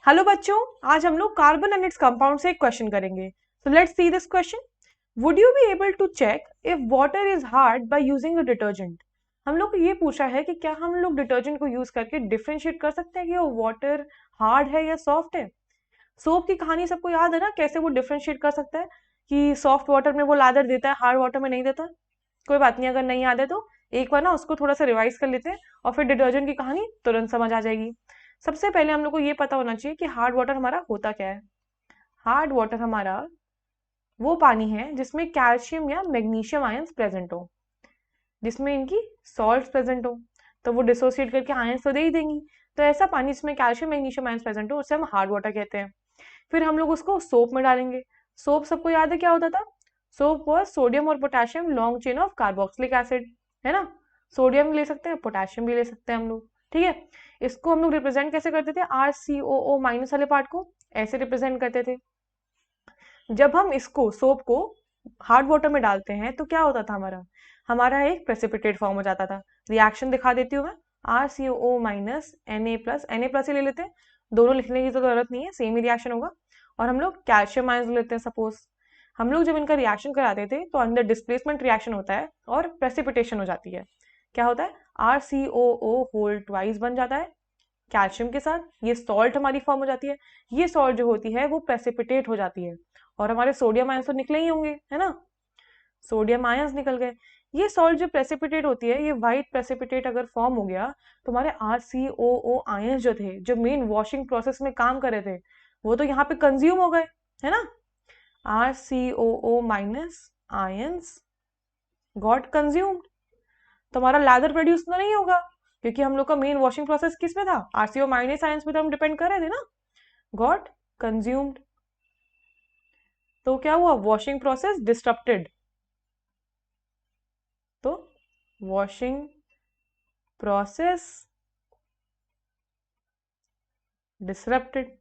Hello बच्चों, आज हम लोग कार्बन एंड इट्स कंपाउंड से एक क्वेश्चन करेंगे। So let's see this question. Would you be able to check if water is hard by using a detergent? हम लोग को ये पूछा है कि क्या हम लोग डिटर्जेंट को यूज करके डिफरेंशिएट कर सकते हैं कि वो वाटर हार्ड है या सॉफ्ट है। सोप की कहानी सबको याद है ना, कैसे वो डिफरेंशिएट कर सकता है कि सॉफ्ट वाटर में वो लादर देता है, हार्ड वाटर में नहीं देता। कोई बात नहीं, अगर नहीं याद है तो एक बार ना उसको थोड़ा सा रिवाइज कर लेते हैं और फिर डिटर्जेंट की कहानी तुरंत समझ आ जाएगी। सबसे पहले हम लोग को ये पता होना चाहिए कि हार्ड वाटर हमारा होता क्या है। हार्ड वाटर हमारा वो पानी है जिसमें कैल्शियम या मैग्नीशियम आयंस प्रेजेंट हो, जिसमें इनकी सॉल्ट प्रेजेंट हो, तो वो डिसोसिएट करके आयंस तो दे ही देंगी। तो ऐसा पानी जिसमें कैल्शियम मैग्नीशियम आयंस प्रेजेंट हो उसे हम हार्ड वाटर कहते हैं। फिर हम लोग उसको सोप में डालेंगे। सोप सबको याद है क्या होता था? सोप वॉज सोडियम और potassium long chain of carboxylic acid, है ना। सोडियम भी ले सकते हैं, पोटेशियम भी ले सकते हैं हम लोग, ठीक है। इसको हम लोग रिप्रेजेंट कैसे करते थे? RCOO माइनस वाले पार्ट को ऐसे रिप्रेजेंट करते थे। जब हम इसको सोप को हार्ड वाटर में डालते हैं तो क्या होता था? हमारा एक प्रेसिपिटेट फॉर्म हो जाता था। रिएक्शन दिखा देती हूँ मैं। RCOO माइनस Na प्लस ही ले लेते हैं, दोनों लिखने की तो जरूरत नहीं है, सेम ही रिएक्शन होगा। और हम लोग कैल्शियम आयंस लेते हैं। सपोज हम लोग जब इनका रिएक्शन कराते थे तो अंदर डिस्प्लेसमेंट रिएक्शन होता है और प्रेसिपिटेशन हो जाती है। क्या होता है? RCOO होल ट्वाइस बन जाता है कैल्शियम के साथ, ये सॉल्ट हमारी फॉर्म हो जाती है। ये सॉल्ट जो होती है वो प्रेसिपिटेट हो जाती है और हमारे सोडियम आयंस तो निकले ही होंगे, है ना। सोडियम आयंस निकल गए। ये सॉल्ट जो प्रेसिपिटेट होती है, ये व्हाइट प्रेसिपिटेट अगर फॉर्म हो गया तो हमारे RCOO आयंस जो थे, जो मेन वॉशिंग प्रोसेस में काम कर रहे थे, वो तो यहाँ पे कंज्यूम हो गए, है ना। RCOO minus ions got consumed. तो हमारा लैदर प्रोड्यूस तो नहीं होगा, क्योंकि हम लोग का मेन वॉशिंग प्रोसेस किस में था? RCO माइनस आयंस पे तो हम डिपेंड कर रहे थे ना। Got consumed. तो क्या हुआ? Washing process disrupted. तो वॉशिंग प्रोसेस डिसरप्टेड।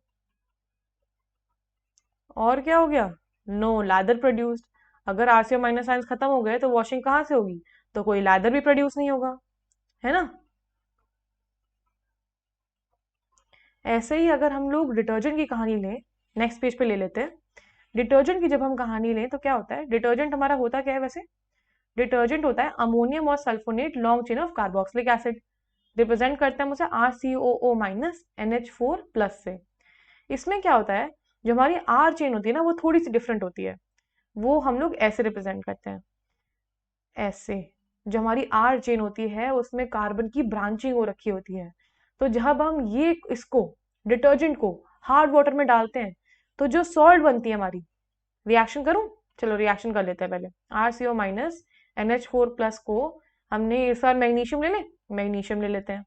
और क्या हो गया? No lather produced. अगर RCO माइनस आयंस खत्म हो गए तो वॉशिंग कहाँ से होगी? तो कोई लैदर भी प्रोड्यूस नहीं होगा, है ना। ऐसे ही अगर हम लोग डिटर्जेंट की कहानी लें, नेक्स्ट पेज पे ले लेते हैं। डिटर्जेंट की जब हम कहानी लें तो क्या होता है? डिटर्जेंट हमारा होता क्या है वैसे? डिटर्जेंट होता है अमोनियम और sulphonate long chain of carboxylic acid. Represent करते हैं उसे RCOO माइनस NH4 प्लस से। इसमें क्या होता है? जो हमारी R चेन होती है ना, वो थोड़ी सी डिफरेंट होती है। वो हम लोग ऐसे रिप्रेजेंट करते हैं, ऐसे। जो हमारी R चेन होती है उसमें कार्बन की ब्रांचिंग हो रखी होती है। तो जब हम ये इसको डिटर्जेंट को हार्ड वाटर में डालते हैं तो जो सॉल्ट बनती है हमारी, रिएक्शन करूं? चलो रिएक्शन कर लेते हैं पहले। RCO माइनस NH4 प्लस को हमने इस बार मैग्नीशियम ले लें, मैग्नीशियम ले लेते हैं।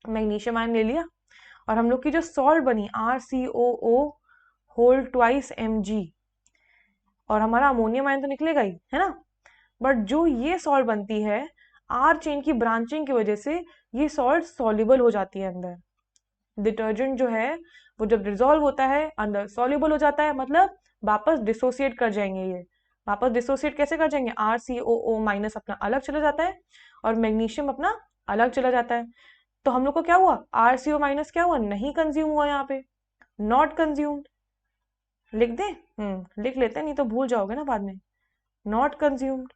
मैग्नीशियम आयन ले लिया और हम लोग की जो सॉल्ट बनी RCOO होल ट्वाइस Mg, और हमारा अमोनियम आयन तो निकलेगा ही, है ना। बट जो ये सॉल्ट बनती है, R चेन की ब्रांचिंग की वजह से ये सॉल्ट सॉल्युबल हो जाती है अंदर। डिटर्जेंट जो है वो जब डिजोल्व होता है अंदर सॉल्युबल हो जाता है, मतलब वापस डिसोसिएट कर जाएंगे। ये वापस डिसोसिएट कैसे कर जाएंगे? RCOO माइनस अपना अलग चला जाता है और मैग्नीशियम अपना अलग चला जाता है। तो हम लोग को क्या हुआ? RCO माइनस क्या हुआ? नहीं कंज्यूम हुआ यहाँ पे, नॉट कंज्यूम्ड। लिख दे? लिख लेते हैं, नहीं तो भूल जाओगे ना बाद में। Not consumed,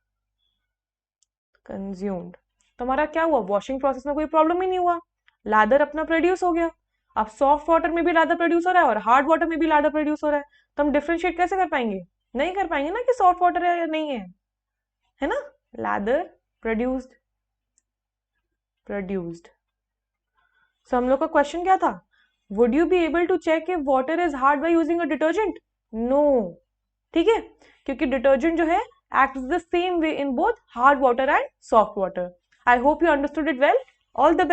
consumed. तो हमारा क्या हुआ? वॉशिंग प्रोसेस में कोई प्रॉब्लम ही नहीं हुआ, लादर अपना प्रोड्यूस हो गया। अब सॉफ्ट वाटर में भी लादर प्रोड्यूस हो रहा है और हार्ड वाटर में भी लादर प्रोड्यूस हो रहा है, तो हम डिफ्रेंशिएट कैसे कर पाएंगे? नहीं कर पाएंगे ना कि सॉफ्ट वाटर है या नहीं है, है ना। Lather produced, produced. सो हम लोग का क्वेश्चन क्या था? Would you be able to check if water is hard by using a detergent? No, ठीक है, क्योंकि डिटर्जेंट जो है acts the same way in both hard water and soft water. I hope you understood it well. All the best.